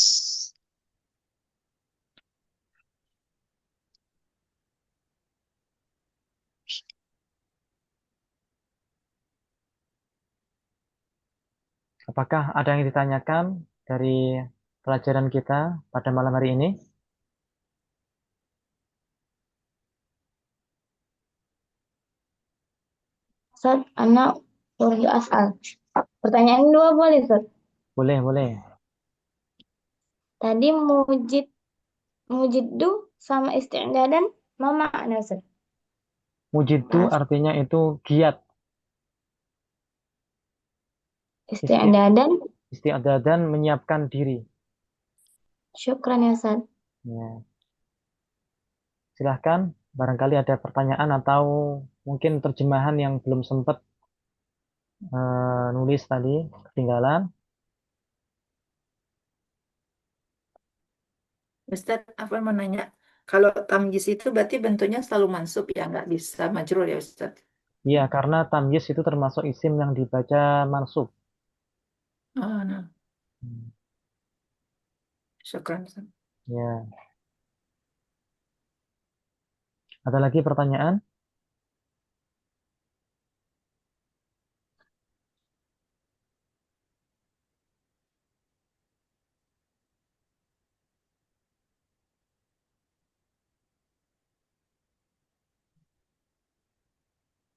Apakah ada yang ditanyakan dari pelajaran kita pada malam hari ini? Ustaz, anak urdu asal. Pertanyaan dua boleh Ustaz? Boleh, boleh. Tadi mujiddu sama isti'dadan ma makna Ustaz? Mujidu Mas, artinya itu giat. isti'dadan Isti'dadan menyiapkan diri. syukran ya Ustaz. Ya. Silahkan, barangkali ada pertanyaan atau mungkin terjemahan yang belum sempat nulis tadi, ketinggalan. Ustadz, apa mau nanya? Kalau tamyiz itu berarti bentuknya selalu mansub ya, nggak bisa majrur ya Ustadz? Iya, karena tamyiz itu termasuk isim yang dibaca mansub. Oh, nah, Hmm, syukran Ustadz. Ya. Ada lagi pertanyaan?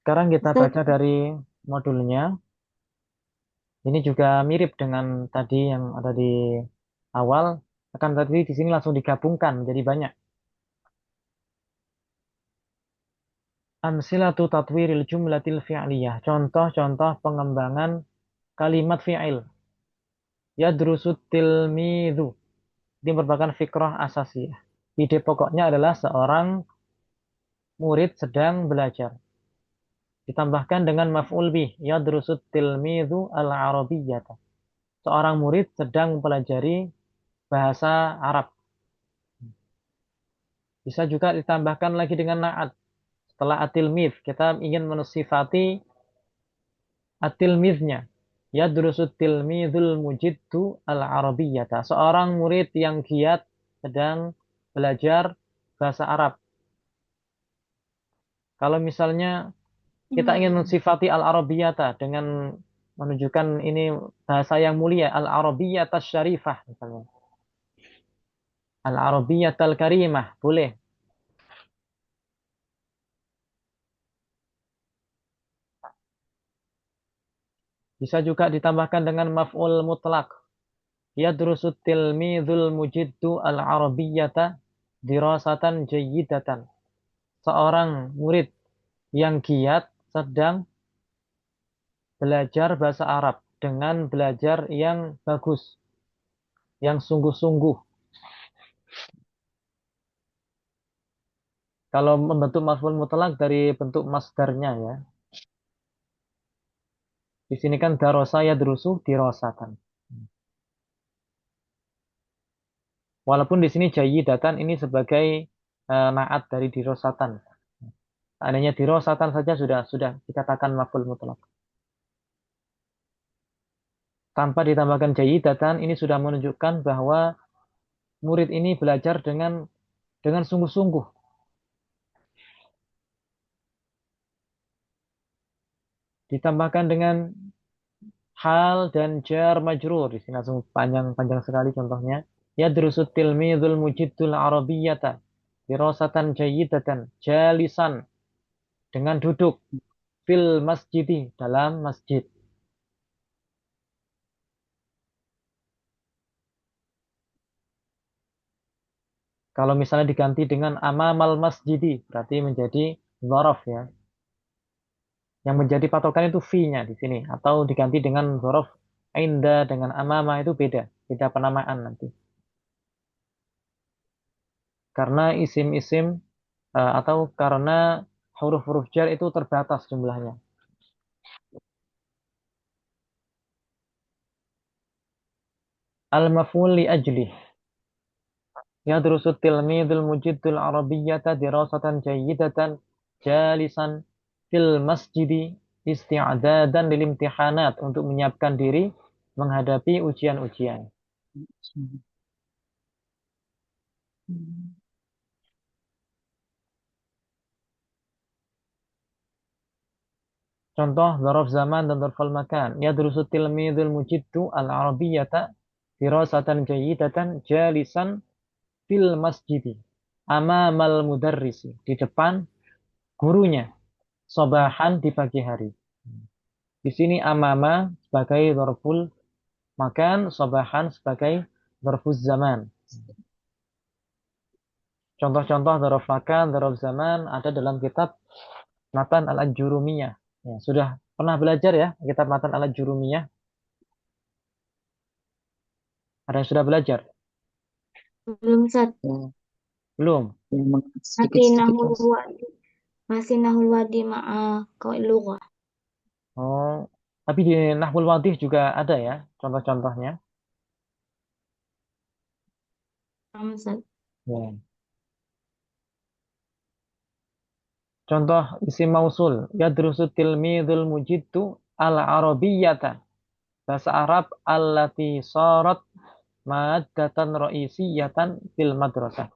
Sekarang kita Ustaz, baca dari modulnya. Ini juga mirip dengan tadi yang ada di awal. Akan tadi di sini langsung digabungkan menjadi banyak. Amsilatu tatwiril jumlatil fi'liyah. Contoh-contoh pengembangan kalimat fi'il. Yadrusut tilmidhu. Ini merupakan fikrah asasiyah. Ide pokoknya adalah seorang murid sedang belajar. Ditambahkan dengan maf'ul bih. Yadrusut tilmidhu al-arabiyyata. Seorang murid sedang mempelajari bahasa Arab. Bisa juga ditambahkan lagi dengan na'at. Setelah atilmid, kita ingin mensifati atilmidnya. Yadrusut tilmidul mujiddu al-arabiyyata. Seorang murid yang giat sedang belajar bahasa Arab. Kalau misalnya kita ingin mensifati al-arabiyyata dengan menunjukkan ini bahasa yang mulia, al-arabiyyata syarifah misalnya. Al-arabiyyata al-karimah, boleh. Bisa juga ditambahkan dengan maf'ul mutlak. Yadrusut tilmidul mujiddu al-arabiyyata dirasatan jayyidatan. Seorang murid yang giat sedang belajar bahasa Arab. dengan belajar yang bagus, yang sungguh-sungguh. Kalau membentuk maf'ul mutlak dari bentuk masdarnya ya. Di sini kan darosa yadrusu dirosatan. Walaupun di sini jayyidatan ini sebagai naat dari dirosatan. Adanya dirosatan saja sudah dikatakan maf'ul mutlak. Tanpa ditambahkan jayyidatan ini sudah menunjukkan bahwa murid ini belajar dengan sungguh-sungguh. Ditambahkan dengan hal dan jar majrur. Di sini langsung panjang-panjang sekali contohnya. Yadrusut tilmidul mujiddul arabiyyata dirosatan jayyidatan jalisan dengan duduk fil masjidi dalam masjid. Kalau misalnya diganti dengan amamal masjidi berarti menjadi dzaraf ya. Yang menjadi patokan itu fi-nya di sini atau diganti dengan dzaraf inda dengan amama itu beda penamaan nanti. Karena isim-isim atau karena huruf-huruf jar itu terbatas jumlahnya. Al-maf'ul li ajlih. Yadrusu tilmidul mujiddul arabiyyata dirasatan jayyidatan jalisan fil masjidi isti'adadan lil imtihanat untuk menyiapkan diri menghadapi ujian-ujian. Contoh dzaraf zaman dan dzarful makan. Yadrusu tilmidul mujiddu al-arabiyyata dirasatan jayyidatan jalisan fil masjidi amamal mudarrisi di depan gurunya sobahan di pagi hari. Di sini amama sebagai dzarful makan, sobahan sebagai dzarfuz zaman. Contoh-contoh dzaraf makan, dzaraf zaman ada dalam kitab Matan al-Ajurumiyah. Ya, sudah pernah belajar ya kitab Matan al-Ajurumiyah? Ada yang sudah belajar? Belum Ustaz. Ya, Belum? memang Masih sedikit-sedikit nahul Mas. wadi. Masih nahul wadi ma'a qawaid lughah. Oh, tapi di Nahwul Wadih juga ada ya contoh-contohnya. Paham Ustaz. Ya. Contoh isim mausul. Yadrusu tilmidul mujiddu al-arabiyyata. Bahasa Arab allati sarat maddatan ra'isiyatan fil madrasah.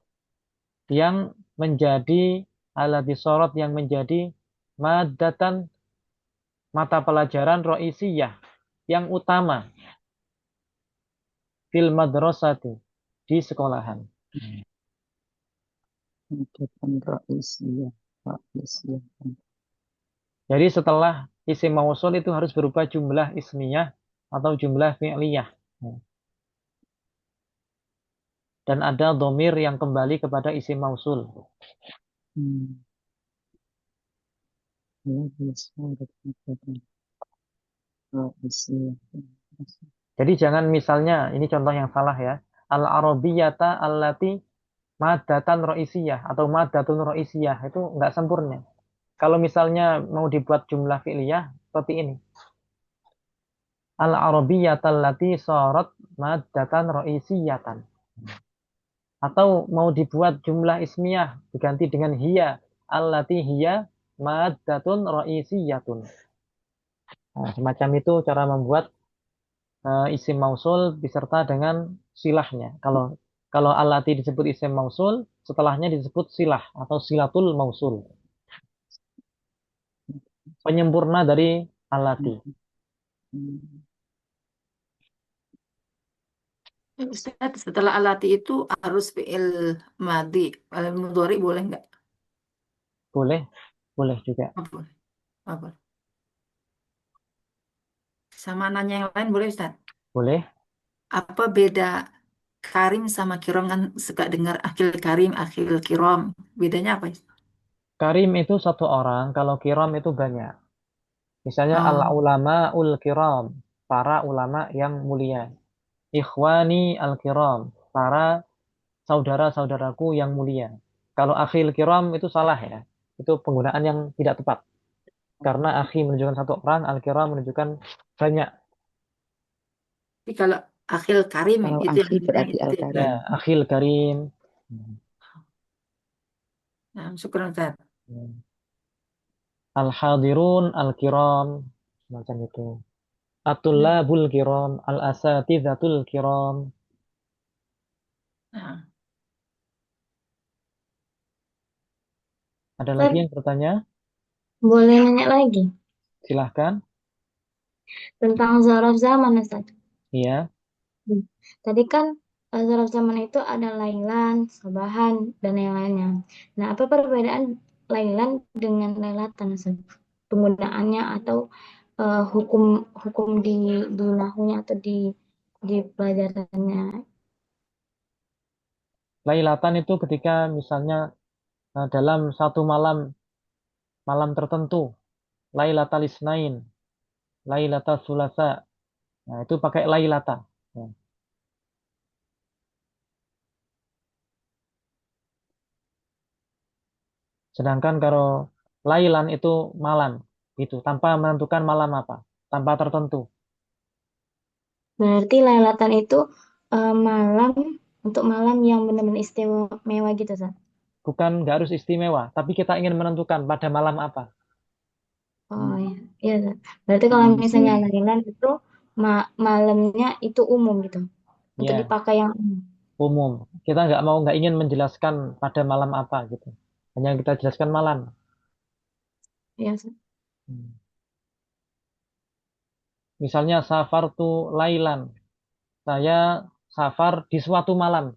Yang menjadi allati sarat yang menjadi maddatan mata pelajaran ra'isiyah yang utama fil madrasati di sekolahan. Maddatan ra'isiyah, ra'isiyah. Jadi setelah isim mausul itu harus berubah jumlah ismiyah atau jumlah fi'liyah. Dan ada domir yang kembali kepada isim mausul. Ya, bisa, maddatan ra'isiyah. Jadi jangan misalnya, ini contoh yang salah ya. Al-arabiyyata allati madatan ra'isiyah atau madatun ra'isiyah itu enggak sempurna. Kalau misalnya mau dibuat jumlah fi'liyah seperti ini. Al-arabiyyata allati sarat madatan ra'isiyatan. Atau mau dibuat jumlah ismiyah diganti dengan hiya allati hiya maddatun ra'isiyatun. Nah, semacam itu cara membuat isim mausul beserta dengan silahnya. Kalau allati disebut isim mausul, setelahnya disebut silah atau silatul mausul. Penyempurna dari allati. Ustaz, setelah alati itu harus fi'il madi, mudhari boleh nggak? Boleh, boleh juga. Oh, boleh. Oh, boleh. Sama nanya yang lain boleh Ustaz? Boleh. Apa beda Karim sama Kirom kan suka dengar akhil Karim, akhil Kirom. Bedanya apa? Karim itu satu orang, kalau kiram itu banyak. Misalnya Oh, al-ulama ul kiram, para ulama yang mulia. Ikhwani al-kiram, para saudara-saudaraku yang mulia. Kalau akhil kiram itu salah ya. Itu penggunaan yang tidak tepat. Karena akhi menunjukkan satu orang, al-kiram menunjukkan banyak. Tapi kalau akhil karim Kalau itu yang akhi penting berarti itu ya. al-karim. Ya, akhil karim. Nah, syukran Ustaz. Al-hadirun al-kiram. Semacam itu. At-tullabul kiram, al-asatizatul kiram. Nah, Ada Ustaz, lagi yang bertanya? boleh nanya lagi Silahkan. tentang zaraf zaman, Ustaz. Iya. Hmm. Tadi kan zaraf zaman itu ada lailan, sabahan, dan yang lainnya. Nah, apa perbedaan lailan dengan lailatan, Ustaz? Penggunaannya atau hukum hukum di nahunya atau di pelajarannya. Lailatan itu ketika misalnya dalam satu malam malam tertentu, Lailatal Isnain, Lailatul Sulasa. Nah, itu pakai lailata. Ya. Sedangkan kalau lailan itu malam, itu tanpa menentukan malam apa, tanpa tertentu. Berarti lailatan itu malam untuk malam yang benar-benar istimewa gitu, Ustaz. Bukan nggak harus istimewa, tapi kita ingin menentukan pada malam apa. Oh iya, iya, Ustaz. Berarti kalau misalnya lailan itu malamnya itu umum gitu, untuk Ya, dipakai yang umum. umum. Kita nggak ingin menjelaskan pada malam apa gitu. Hanya kita jelaskan malam. Iya, Ustaz. Hmm. Misalnya safar tu lailan. Saya safar di suatu malam.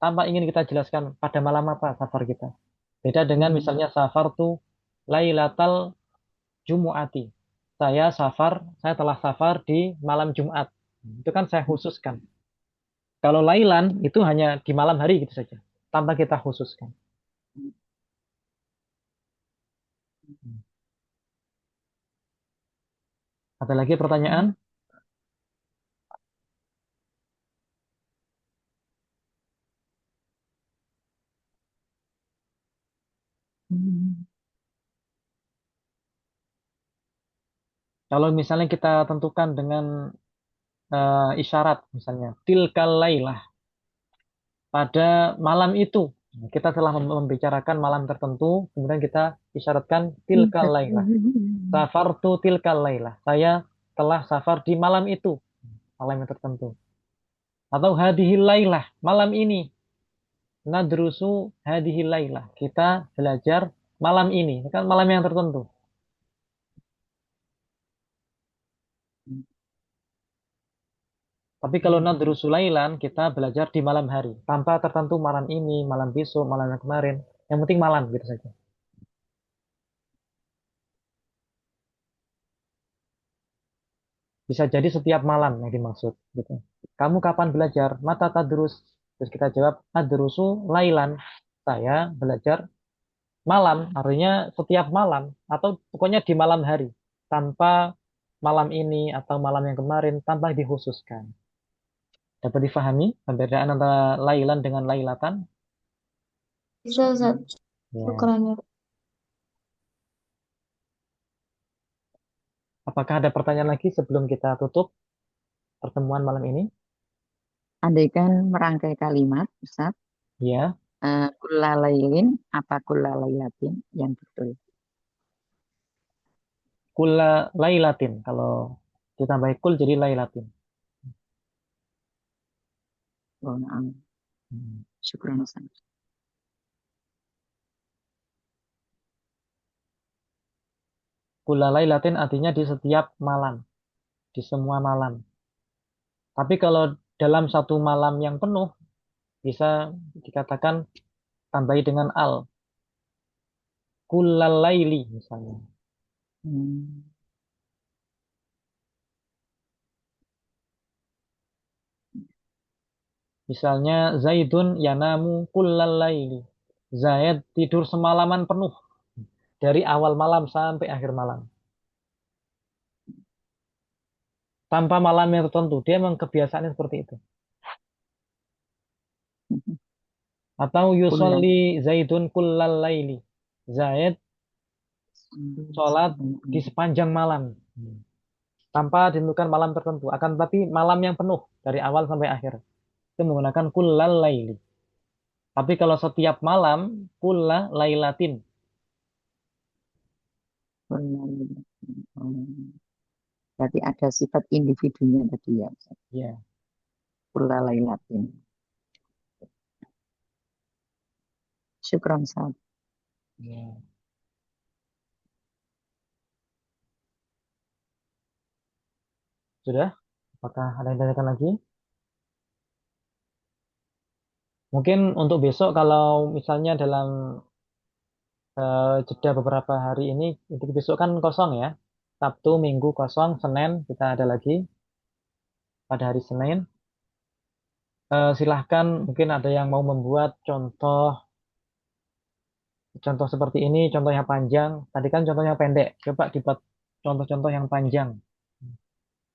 Tanpa ingin kita jelaskan pada malam apa safar kita. Beda dengan misalnya safar tu lailatal jumu'ati. Saya telah safar di malam Jumat. Itu kan saya khususkan. Kalau lailan itu hanya di malam hari gitu saja. Tanpa kita khususkan. Ada lagi pertanyaan? Kalau misalnya kita tentukan dengan isyarat misalnya tilkal lailah pada malam itu kita telah membicarakan malam tertentu kemudian kita isyaratkan tilkal lailah safartu tilkal lailah saya telah safar di malam itu malam yang tertentu atau hadhil lailah malam ini nadrusu hadhil lailah kita belajar malam ini kan malam yang tertentu. Tapi kalau nadrusul lailan, kita belajar di malam hari. Tanpa tertentu malam ini, malam besok, malam yang kemarin. Yang penting malam, gitu saja. Bisa jadi setiap malam yang dimaksud. Gitu. Kamu kapan belajar? Mata tadrus. Terus kita jawab, adrusu lailan. Saya belajar malam, artinya setiap malam. Atau pokoknya di malam hari. Tanpa malam ini atau malam yang kemarin, tanpa dikhususkan. Dapat difahami perbedaan antara lailan dengan lailatan? Bisa, Ustaz. Ya. Syukran ya. Apakah ada pertanyaan lagi sebelum kita tutup pertemuan malam ini? Andaikan merangkai kalimat, Ustaz, Ya, kullalailin apa kullalailatin yang betul. kulla lailatin. Kalau ditambah kul jadi lailatin. Oh, na'am. Syukran, Ustaz. Kulla lailatin artinya di setiap malam, di semua malam. Tapi kalau dalam satu malam yang penuh bisa dikatakan tambahi dengan al. Kullal laili misalnya. Misalnya Zaidun yanamu kullal laili. Zaid tidur semalaman penuh dari awal malam sampai akhir malam. tanpa malam yang tertentu. Dia memang kebiasaannya seperti itu. Atau Kulla. yusolli Zaidun kullal laili. Zaid sholat di sepanjang malam. Tanpa ditentukan malam tertentu. Akan tetapi malam yang penuh dari awal sampai akhir. Itu menggunakan kullal laili. Tapi kalau setiap malam, kulla lailatin. Berarti ada sifat individunya tadi ya, Ustaz. Ya. Kulla lailatin. Syukran, Ustaz. Ya. Sudah? Apakah ada yang ditanyakan lagi? Mungkin untuk besok kalau misalnya dalam jeda beberapa hari ini, untuk besok kan kosong ya. Sabtu, Minggu kosong, Senin kita ada lagi pada hari Senin. Silahkan mungkin ada yang mau membuat contoh seperti ini, contoh yang panjang. Tadi kan contohnya pendek. Coba dibuat contoh-contoh yang panjang.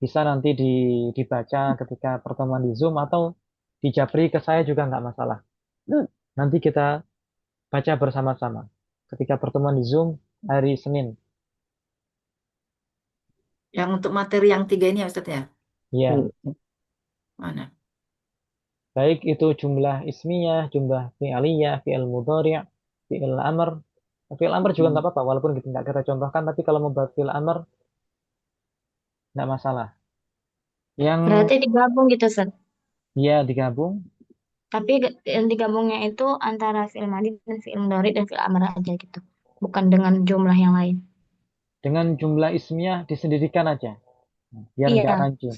Bisa nanti dibaca ketika pertemuan di Zoom atau dijapri ke saya juga nggak masalah. Nanti kita baca bersama-sama ketika pertemuan di Zoom hari Senin. Yang untuk materi yang 3 ini ya Ustaz ya? Ya, Mana? baik itu jumlah ismiyah, jumlah fi'aliyah, fi'il mudhari', fi'il amr. Fi'il amr juga nggak apa-apa, walaupun kita nggak kita contohkan, tapi kalau membuat fi'il amr nggak masalah. Yang Berarti digabung gitu, Ustaz. dia digabung Tapi yang digabungnya itu antara fi'il madhi dan fi'il mudhari dan fi'il amr aja gitu. Bukan dengan jumlah yang lain. dengan jumlah ismiyah disendirikan aja, biar Iya. nggak rancu.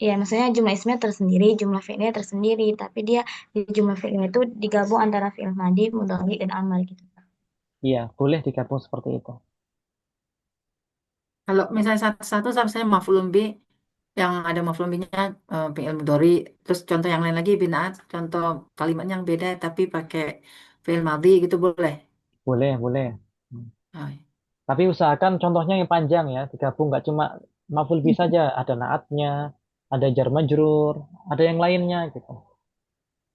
Iya, maksudnya jumlah ismnya tersendiri, jumlah fi'ilnya tersendiri, tapi dia di jumlah fi'ilnya itu digabung antara fi'il madhi, mudhari, dan amr gitu. Iya, boleh digabung seperti itu. Kalau misalnya satu-satu misalnya maf'ulun bi yang ada maf'ulun binya fi'il mudhari, terus contoh yang lain lagi binaat, contoh kalimatnya yang beda tapi pakai fi'il madhi gitu boleh. Boleh, boleh. Oh, iya. Tapi usahakan contohnya yang panjang ya, digabung nggak cuma maf'ul bi saja, ada naatnya, ada jar majrur, ada yang lainnya gitu.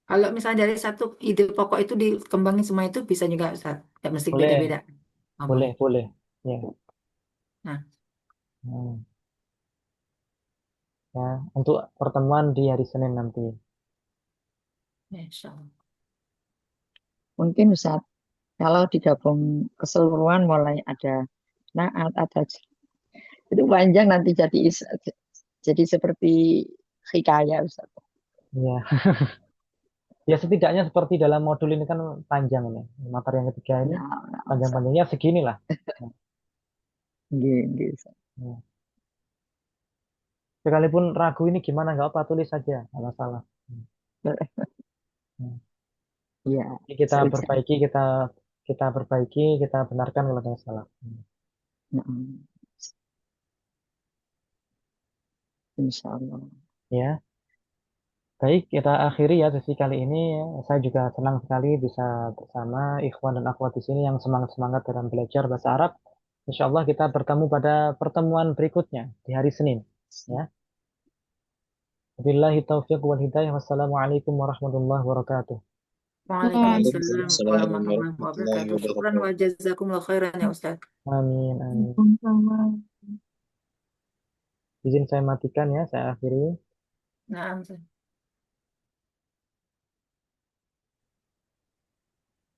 Kalau misalnya dari satu ide pokok itu dikembangin semua itu bisa juga Ustaz. Nggak mesti Boleh, beda-beda. Oh, boleh, boleh. boleh. Ya. Nah, Hmm. Ya, untuk pertemuan di hari Senin nanti. ya, insya Allah. Mungkin Ustaz, kalau digabung keseluruhan mulai ada naat, ada itu panjang nanti jadi seperti hikayat Ustaz. Ya. Ya setidaknya seperti dalam modul ini kan panjang ini. Materi yang ketiga ini Ya, Ustaz. panjang-panjangnya seginilah. Gini, Ustaz. Ya. Sekalipun ragu ini gimana nggak apa tulis saja, nggak masalah. Hmm. Ya, Jadi kita saya perbaiki, kita perbaiki, kita benarkan kalau ada salah. Insya Allah. Ya, baik kita akhiri ya sesi kali ini. Saya juga senang sekali bisa bersama ikhwan dan akhwat di sini yang semangat-semangat dalam belajar bahasa Arab. Insya Allah kita bertemu pada pertemuan berikutnya di hari Senin. Ya. Wabillahi taufiq wal hidayah. Wassalamualaikum warahmatullahi wabarakatuh. Waalaikumsalam Waalaikumsalam warahmatullahi warahmatullahi wabarakatuh. Syukran wabarakatuh. wa jazakumullah khairan ya Ustaz. Amin, amin. Sama. Izin saya matikan ya, saya akhiri. Nah,